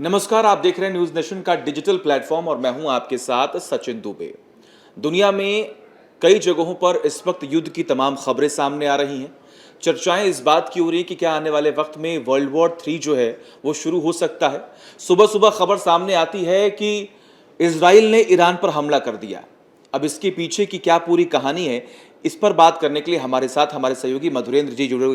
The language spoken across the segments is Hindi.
नमस्कार, आप देख रहे हैं न्यूज नेशन का डिजिटल प्लेटफॉर्म और मैं हूं आपके साथ सचिन दुबे। दुनिया में कई जगहों पर इस वक्त युद्ध की तमाम खबरें सामने आ रही हैं। चर्चाएं इस बात की हो रही कि क्या आने वाले वक्त में वर्ल्ड वॉर 3 जो है वो शुरू हो सकता है। सुबह सुबह खबर सामने आती है कि इजराइल ने ईरान पर हमला कर दिया। अब इसके पीछे की क्या पूरी कहानी है, इस पर बात करने के लिए हमारे साथ हमारे सहयोगी मधुरेंद्र जी जुड़े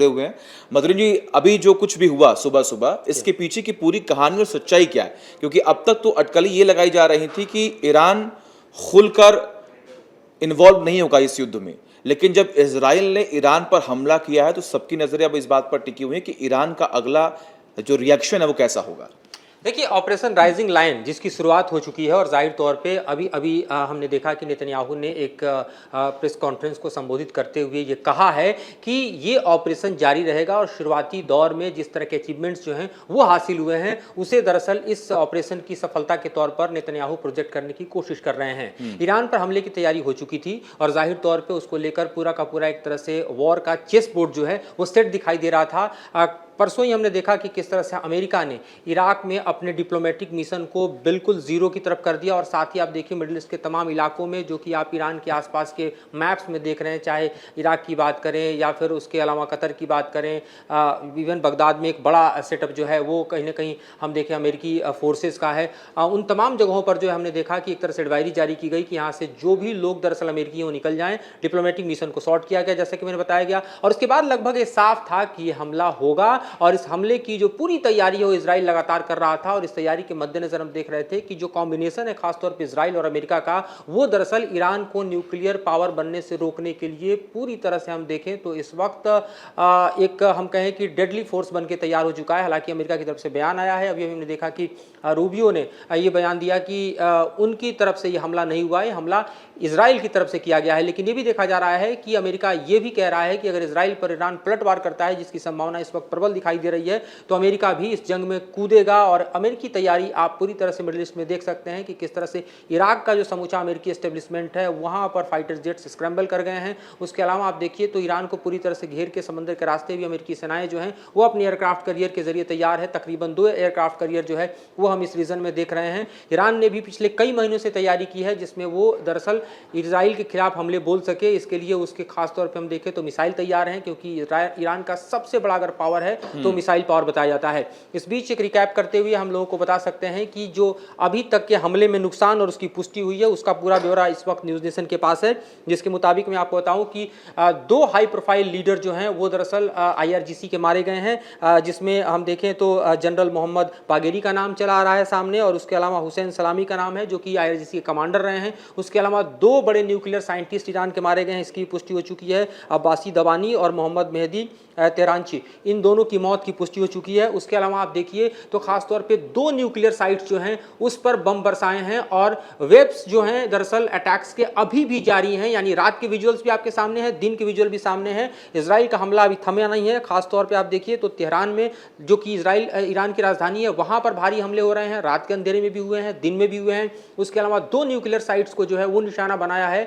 हुए हैं। मधुरेंद्र जी, अभी जो कुछ भी हुआ सुबह सुबह, इसके पीछे की पूरी कहानी और सच्चाई क्या है? क्योंकि अब तक तो अटकलें ये लगाई जा रही थी कि ईरान खुलकर इन्वॉल्व नहीं होगा इस युद्ध में, लेकिन जब इजराइल ने ईरान पर हमला किया है तो सबकी नजरें अब इस बात पर टिकी हुई है कि ईरान का अगला जो रिएक्शन है वो कैसा होगा। देखिए, ऑपरेशन राइजिंग लायन जिसकी शुरुआत हो चुकी है और जाहिर तौर पे अभी अभी हमने देखा कि नेतन्याहू ने एक प्रेस कॉन्फ्रेंस को संबोधित करते हुए ये कहा है कि ये ऑपरेशन जारी रहेगा और शुरुआती दौर में जिस तरह के अचीवमेंट्स जो हैं वो हासिल हुए हैं उसे दरअसल इस ऑपरेशन की सफलता के तौर पर नेतन्याहू प्रोजेक्ट करने की कोशिश कर रहे हैं। ईरान पर हमले की तैयारी हो चुकी थी और जाहिर तौर पर उसको लेकर पूरा का पूरा एक तरह से वॉर का चेस बोर्ड जो है वो सेट दिखाई दे रहा था। परसों ही हमने देखा कि किस तरह से अमेरिका ने इराक में अपने डिप्लोमेटिक मिशन को बिल्कुल जीरो की तरफ कर दिया और साथ ही आप देखिए मिडिल ईस्ट के तमाम इलाकों में जो कि आप ईरान के आसपास के मैप्स में देख रहे हैं, चाहे इराक की बात करें या फिर उसके अलावा कतर की बात करें, इवन बगदाद में एक बड़ा सेटअप जो है वो कहीं ना कहीं हम देखें अमेरिकी फोर्सेस का है। उन तमाम जगहों पर जो है हमने देखा कि एक तरह से एडवाइजरी जारी की गई कि यहाँ से जो भी लोग दरअसल अमेरिकी हो निकल जाएं। डिप्लोमेटिक मिशन को शॉर्ट किया गया जैसे कि मैंने बताया गया और उसके बाद लगभग ये साफ था कि ये हमला होगा और इस हमले की जो पूरी तैयारी है वो इजराइल लगातार कर रहा था और इस तैयारी के मद्देनजर हम देख रहे थे कि जो कॉम्बिनेशन है खासतौर पर इजराइल और अमेरिका का, वो दरअसल ईरान को न्यूक्लियर पावर बनने से रोकने के लिए पूरी तरह से हम देखें तो इस वक्त एक हम कहें कि डेडली फोर्स बन के तैयार हो चुका है। हालांकि अमेरिका की तरफ से बयान आया है, अभी हमने देखा कि रूबियो ने ये बयान दिया कि उनकी तरफ से ये हमला नहीं हुआ है, हमला इजराइल की तरफ से किया गया है। लेकिन ये भी देखा जा रहा है कि अमेरिका ये भी कह रहा है कि अगर इजराइल पर ईरान पलटवार करता है, जिसकी संभावना इस वक्त प्रबल दिखाई दे रही है, तो अमेरिका भी इस जंग में कूदेगा। और अमेरिकी तैयारी आप पूरी तरह से मिडिल ईस्ट में देख सकते हैं कि किस तरह से इराक का जो समूचा अमेरिकी एस्टेब्लिशमेंट है वहां पर फाइटर जेट्स स्क्रैम्बल कर गए हैं। उसके अलावा आप देखिए तो ईरान को पूरी तरह से घेर के समंदर के रास्ते भी अमेरिकी सेनाएं जो हैं वो अपनी एयरक्राफ्ट कैरियर के जरिए तैयार है। तकरीबन 2 एयरक्राफ्ट कैरियर जो है वो हम इस रीजन में देख रहे हैं। ईरान ने भी पिछले कई महीनों से तैयारी की है जिसमें वो दरअसल इजराइल के खिलाफ हमले बोल सके। इसके लिए उसके खासतौर पर हम देखें तो मिसाइल तैयार हैं, क्योंकि ईरान का सबसे बड़ा अगर पावर है तो मिसाइल पावर बताया जाता है। इस बीच एक रिकैप करते हुए हम लोगों को बता सकते हैं कि जो अभी तक के हमले में नुकसान और उसकी पुष्टि हुई है उसका पूरा ब्यौरा इस वक्त न्यूज नेशन के पास है, जिसके मुताबिक मैं आपको बताऊं कि 2 हाई प्रोफाइल लीडर जो हैं वो दरअसल IRGC के मारे गए हैं, जिसमें हम देखें तो जनरल मोहम्मद बागेरी का नाम चला आ रहा है सामने और उसके अलावा हुसैन सलामी का नाम है जो कि IRGC के कमांडर रहे हैं। उसके अलावा 2 बड़े न्यूक्लियर साइंटिस्ट ईरान के मारे गए हैं, इसकी पुष्टि हो चुकी है। अब्बासी दवानी और मोहम्मद मेहदी तेहरानची, इन दोनों की मौत की पुष्टि हो चुकी है। उसके अलावा आप देखिए तो खासतौर पे 2 न्यूक्लियर साइट्स जो हैं उस पर बम बरसाए हैं और वेब्स जो हैं दरअसल अटैक्स के अभी भी जारी हैं, यानी रात के विजुअल्स भी आपके सामने हैं, दिन के विजुअल भी सामने हैं। इजराइल का हमला अभी थमा नहीं है। खासतौर पे आप देखिए तो तेहरान में जो कि ईरान की राजधानी है वहां पर भारी हमले हो रहे हैं, रात के अंधेरे में भी हुए हैं, दिन में भी हुए हैं। उसके अलावा 2 न्यूक्लियर साइट्स को जो है वो निशाना बनाया है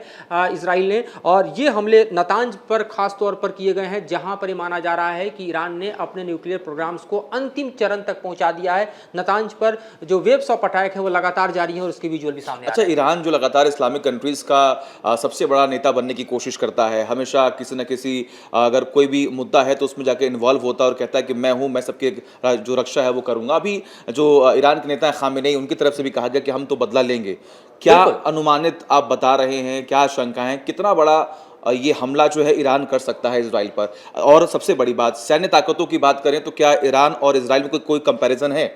इजराइल ने और ये हमले नतांज पर खासतौर पर किए गए हैं, जहां पर माना जा रहा है कि ईरान ने अपने न्यूक्लियर प्रोग्राम्स को अंतिम चरण तक पहुंचा दिया है। नतांज पर जो वेव्स ऑफ अटैक है वो लगातार जारी है और उसके विजुअल भी सामने अच्छा, ईरान जो लगातार इस्लामिक कंट्रीज का सबसे बड़ा नेता बनने की कोशिश करता है, हमेशा किसी न किसी अगर कोई भी मुद्दा है तो उसमें जाके इन्वॉल्व होता है और कहता है कि मैं हूं, मैं सबके जो रक्षा है वो करूंगा। अभी जो ईरान के नेता खामेनेई, उनकी तरफ से भी कहा गया कि हम तो बदला लेंगे। क्या अनुमानित आप बता रहे हैं, क्या आशंका है, कितना बड़ा ये हमला जो है ईरान कर सकता है इजराइल पर? और सबसे बड़ी बात, सैन्य ताकतों की बात करें तो क्या ईरान और इजराइल में कोई कंपैरिजन है?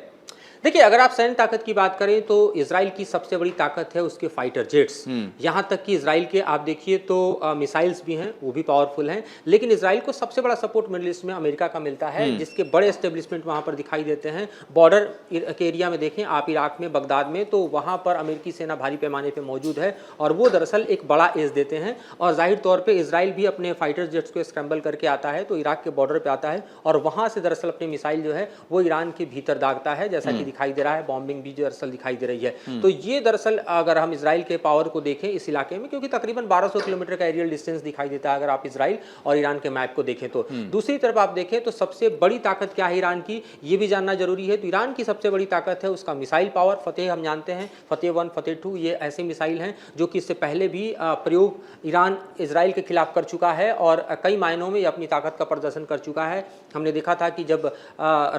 देखिए, अगर आप सैन्य ताकत की बात करें तो इजराइल की सबसे बड़ी ताकत है उसके फाइटर जेट्स। यहां तक कि इजराइल के आप देखिए तो मिसाइल्स भी हैं, वो भी पावरफुल हैं, लेकिन इजराइल को सबसे बड़ा सपोर्ट मिडिल ईस्ट में अमेरिका का मिलता है, जिसके बड़े एस्टेब्लिशमेंट वहां पर दिखाई देते हैं। बॉर्डर के एरिया में देखें आप इराक में, बगदाद में, तो वहां पर अमेरिकी सेना भारी पैमाने पर मौजूद है और वो दरअसल एक बड़ा एज देते हैं। और जाहिर तौर पर इजराइल भी अपने फाइटर जेट्स को स्क्रैम्बल करके आता है तो इराक के बॉर्डर पर आता है और वहां से दरअसल अपनी मिसाइल जो है वो ईरान के भीतर दागता है, जैसा कि दिखाई दे रहा है, बॉम्बिंग भी दरअसल दिखाई दे रही है। तो ये दरअसल अगर हम इजराइल के पावर को देखें इस इलाके में, क्योंकि तकरीबन 1200 किलोमीटर का एरियल डिस्टेंस दिखाई देता है अगर आप इजराइल और ईरान के मैप को देखें तो। दूसरी तरफ आप देखें तो सबसे बड़ी ताकत क्या है ईरान की, ये भी जानना जरूरी है। तो ईरान की सबसे बड़ी ताकत है उसका मिसाइल पावर। फतेह हम जानते हैं, फतेह 1, फतेह 2 ये ऐसे मिसाइल हैं जो कि इससे पहले भी प्रयोग ईरान इजराइल के खिलाफ कर चुका है और कई मायनों में ये अपनी ताकत का प्रदर्शन कर चुका है। हमने देखा था कि जब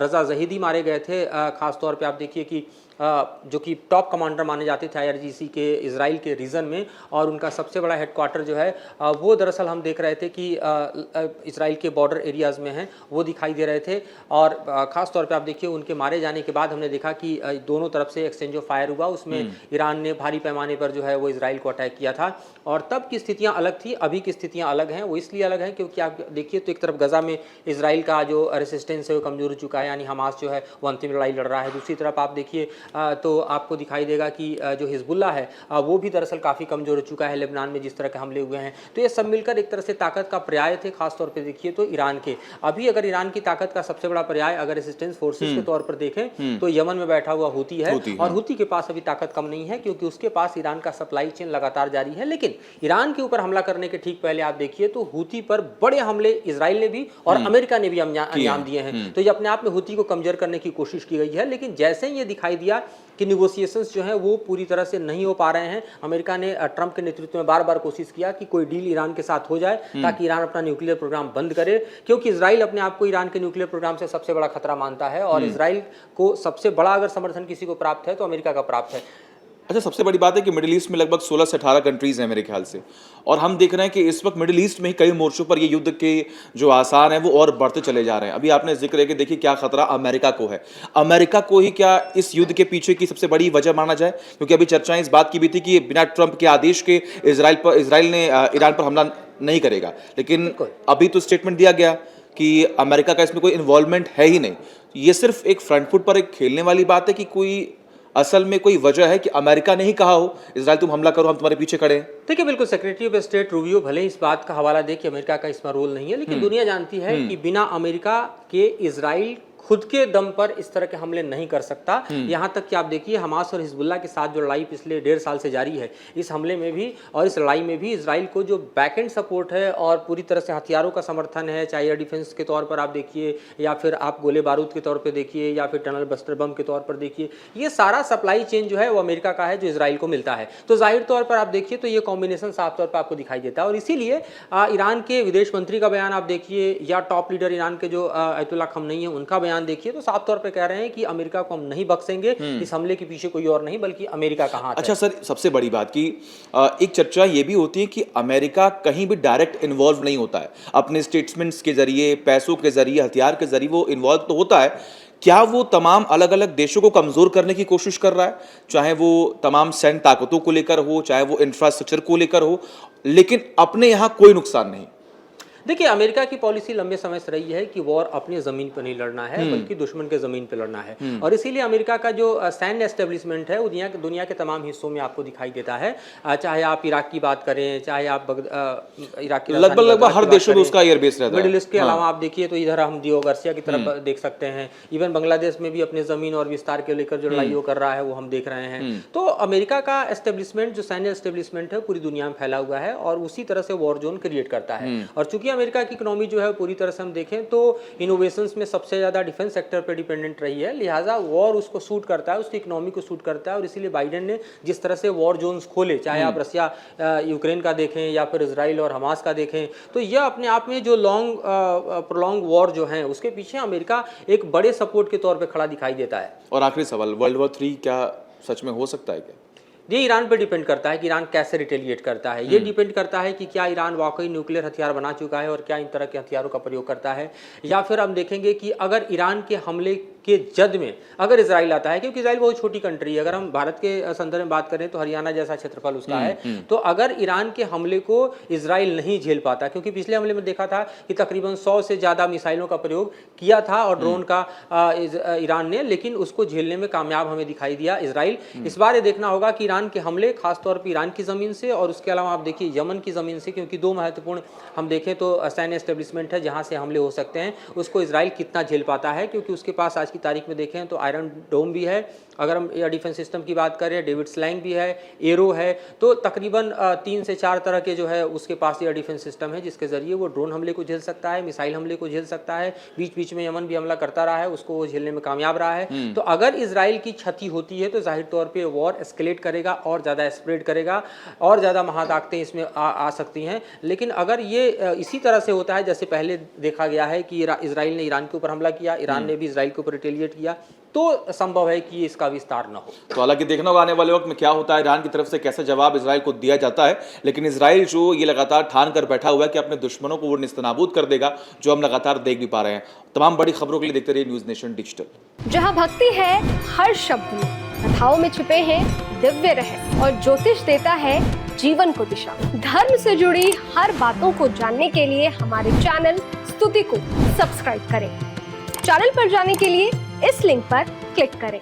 रजा जहीदी मारे गए थे, खास तौर पे आप देखिए कि जो कि टॉप कमांडर माने जाते थे IRGC के इजराइल के रीजन में, और उनका सबसे बड़ा हेडक्वार्टर जो है वो दरअसल हम देख रहे थे कि इजराइल के बॉर्डर एरियाज़ में हैं, वो दिखाई दे रहे थे। और ख़ास तौर पे आप देखिए उनके मारे जाने के बाद हमने देखा कि दोनों तरफ से एक्सचेंज ऑफ फायर हुआ, उसमें ईरान ने भारी पैमाने पर जो है वो इजराइल को अटैक किया था। और तब की स्थितियाँ अलग थी, अभी की स्थितियाँ अलग हैं। वो इसलिए अलग हैं क्योंकि आप देखिए तो एक तरफ गजा में इजराइल का जो रेसिस्टेंस है वो कमज़ोर हो चुका है, यानी हमास जो है वो अंतिम लड़ाई लड़ रहा है। दूसरी तरफ आप देखिए तो आपको दिखाई देगा कि जो हिजबुल्ला है वो भी दरअसल काफ़ी कमज़ोर हो चुका है लेबनान में जिस तरह के हमले हुए हैं। तो ये सब मिलकर एक तरह से ताकत का पर्याय थे, खासतौर पे देखिए तो ईरान के। अभी अगर ईरान की ताकत का सबसे बड़ा पर्याय अगर रेसिस्टेंस फोर्सेस के तौर पर देखें तो यमन में बैठा हुआ हूती है, और हूती के पास अभी ताकत कम नहीं है क्योंकि उसके पास ईरान का सप्लाई चेन लगातार जारी है। लेकिन ईरान के ऊपर हमला करने के ठीक पहले आप देखिए तो हूती पर बड़े हमले इजराइल ने भी और अमेरिका ने भी अंजाम दिए हैं। तो ये अपने आप में हूती को कमजोर करने की कोशिश की गई है। लेकिन जैसे ही ये दिखाई दिया कि निगोशिएशंस जो हैं वो पूरी तरह से नहीं हो पा रहे हैं, अमेरिका ने ट्रंप के नेतृत्व में बार बार कोशिश किया कि कोई डील ईरान के साथ हो जाए ताकि ईरान अपना न्यूक्लियर प्रोग्राम बंद करे, क्योंकि इजराइल अपने आप को ईरान के न्यूक्लियर प्रोग्राम से सबसे बड़ा खतरा मानता है और इजराइल को सबसे बड़ा अगर समर्थन किसी को प्राप्त है तो अमेरिका का प्राप्त है। अच्छा, सबसे बड़ी बात है कि मिडिल ईस्ट में लगभग 16 से 18 कंट्रीज हैं मेरे ख्याल से, और हम देख रहे हैं कि इस वक्त मिडिल ईस्ट में ही कई मोर्चों पर ये युद्ध के जो आसार हैं वो और बढ़ते चले जा रहे हैं। अभी आपने जिक्र है कि देखिए क्या खतरा अमेरिका को है, अमेरिका को ही क्या इस युद्ध के पीछे की सबसे बड़ी वजह माना जाए? क्योंकि अभी चर्चाएं इस बात की भी थी कि बिना ट्रंप के आदेश के इजराइल ने ईरान पर हमला नहीं करेगा, लेकिन अभी तो स्टेटमेंट दिया गया कि अमेरिका का इसमें कोई इन्वॉल्वमेंट है ही नहीं। ये सिर्फ एक फ्रंट फुट पर एक खेलने वाली बात है कि कोई असल में कोई वजह है कि अमेरिका ने ही कहा हो इजराइल तुम हमला करो, हम तुम्हारे पीछे खड़े हैं? देखिए बिल्कुल, सेक्रेटरी ऑफ स्टेट रूबियो भले इस बात का हवाला दे कि अमेरिका का इसमें रोल नहीं है, लेकिन दुनिया जानती है कि बिना अमेरिका के इजराइल खुद के दम पर इस तरह के हमले नहीं कर सकता। यहाँ तक कि आप देखिए हमास और हिजबुल्ला के साथ जो लड़ाई पिछले 1.5 साल से जारी है, इस हमले में भी और इस लड़ाई में भी इजराइल को जो बैकएंड सपोर्ट है और पूरी तरह से हथियारों का समर्थन है, चाहे एयर डिफेंस के तौर पर आप देखिए या फिर आप गोले बारूद के तौर पर देखिए या फिर टनल बस्टर बम के तौर पर देखिए, ये सारा सप्लाई चेन जो है वो अमेरिका का है जो इजराइल को मिलता है। तो जाहिर तौर पर आप देखिए तो ये कॉम्बिनेशन साफ तौर पर आपको दिखाई देता है। और इसीलिए ईरान के विदेश मंत्री का बयान आप देखिए या टॉप लीडर ईरान के जो अयतुल्ला खमनेई है उनका बयान देखिए तो साफ पे कह रहे हैं कि अमेरिका को हम नहीं बख्शेंगे, इस हमले के पीछे कोई और नहीं बल्कि अमेरिका का हाथ है। अच्छा सर, सबसे बड़ी बात की एक चर्चा ये भी होती है कि अमेरिका कहीं भी डायरेक्ट इन्वॉल्व नहीं होता है, अपने स्टेटमेंट्स के जरिए, पैसों के जरिए, हथियार के जरिए वो इन्वॉल्व तो होता है। क्या वो तमाम अलग अलग देशों को कमजोर करने की कोशिश कर रहा है, चाहे वो तमाम सैन्य ताकतों को लेकर हो, चाहे वो इंफ्रास्ट्रक्चर को लेकर हो, लेकिन अपने यहां कोई नुकसान नहीं? देखिए अमेरिका की पॉलिसी लंबे समय से रही है कि वॉर अपनी जमीन पर नहीं लड़ना है बल्कि दुश्मन के जमीन पर लड़ना है। और इसीलिए अमेरिका का जो सैन्य एस्टेब्लिशमेंट है वो दुनिया के तमाम हिस्सों में आपको दिखाई देता है। चाहे आप इराक की बात करें, चाहे आप इराक की लगभग हर देशों में उसका एयरबेस रहता है। मिडिल ईस्ट के अलावा आप देखिए तो इधर हम दियो गार्सिया की तरफ देख सकते हैं। इवन बांग्लादेश में भी अपने जमीन और विस्तार के लेकर जो लड़ाई कर रहा है वो हम देख रहे हैं। तो अमेरिका का एस्टेब्लिशमेंट जो सैन्य एस्टेब्लिशमेंट है पूरी दुनिया में फैला हुआ है और उसी तरह से वॉर जोन क्रिएट करता है। और चूंकि अमेरिका की इकोनॉमी जो है पूरी तरह से हम देखें तो इनोवेशंस में सबसे ज्यादा डिफेंस सेक्टर पर डिपेंडेंट रही है, लिहाजा वॉर उसको सूट करता है, उसकी इकोनॉमी को सूट करता है। और इसीलिए बाइडेन ने जिस तरह से वॉर जोन्स खोले, चाहे आप रसिया यूक्रेन का देखें या फिर इजराइल और हमास का देखें, तो यह अपने आप में जो प्रोलॉन्ग वॉर जो है उसके पीछे अमेरिका एक बड़े सपोर्ट के तौर पर खड़ा दिखाई देता है। और आखिरी सवाल, वर्ल्ड वॉर 3 क्या सच में हो सकता है क्या? ये ईरान पर डिपेंड करता है कि ईरान कैसे रिटेलिएट करता है। ये डिपेंड करता है कि क्या ईरान वाकई न्यूक्लियर हथियार बना चुका है और क्या इन तरह के हथियारों का प्रयोग करता है, या फिर हम देखेंगे कि अगर ईरान के हमले के जद में अगर इजराइल आता है, क्योंकि इजराइल बहुत छोटी कंट्री है, अगर हम भारत के संदर्भ में बात करें तो हरियाणा जैसा क्षेत्रफल उसका है, तो अगर ईरान के हमले को इजराइल नहीं झेल पाता, क्योंकि पिछले हमले में देखा था कि तकरीबन 100 से ज़्यादा मिसाइलों का प्रयोग किया था और ड्रोन का ईरान ने, लेकिन उसको झेलने में कामयाब हमें दिखाई दिया इजराइल। इस बार ये देखना होगा कि ईरान के हमले, खासतौर पर ईरान की ज़मीन से, और उसके अलावा आप देखिए यमन की ज़मीन से, क्योंकि दो महत्वपूर्ण हम देखें तो सैन्य एस्टेब्लिशमेंट है जहाँ से हमले हो सकते हैं, उसको इजराइल कितना झेल पाता है, क्योंकि उसके पास आज की तारीख में देखें तो आयरन डोम भी है, अगर हम एयर डिफेंस सिस्टम की बात करें, डेविड स्लैंग भी है, एरो है, तो तकरीबन 3 से 4 तरह के जो है उसके पास एयर डिफेंस सिस्टम है जिसके ज़रिए वो ड्रोन हमले को झेल सकता है, मिसाइल हमले को झेल सकता है। बीच बीच में यमन भी हमला करता रहा है, उसको वो झेलने में कामयाब रहा है। तो अगर इजराइल की क्षति होती है तो जाहिर तौर पर वॉर एस्केलेट करेगा और ज़्यादा स्प्रेड करेगा और ज़्यादा महाताकतें इसमें आ सकती हैं। लेकिन अगर ये इसी तरह से होता है जैसे पहले देखा गया है कि इजराइल ने ईरान के ऊपर हमला किया, ईरान ने भी इजराइल के ऊपर रिटेलिएट किया, तो संभव है कि इसका विस्तार न हो। तो हालांकि देखना होगा आने वाले वक्त में क्या होता है, ईरान की तरफ से कैसा जवाब इजराइल को दिया जाता है। लेकिन इजराइल जो ये लगातार ठान कर बैठा हुआ है कि अपने दुश्मनों को वो निस्तनाबूद कर देगा, जो हम लगातार देख भी पा रहे हैं। तमाम बड़ी खबरों के लिए देखते रहिए न्यूज़ नेशन डिजिटल। जहां भक्ति है हर शब्द में, कथाओं में छिपे हैं दिव्य रहस्य और ज्योतिष देता है जीवन को दिशा। धर्म से जुड़ी हर बातों को जानने के लिए हमारे चैनल स्तुति को सब्सक्राइब करें। चैनल पर जाने के लिए इस लिंक पर क्लिक करें।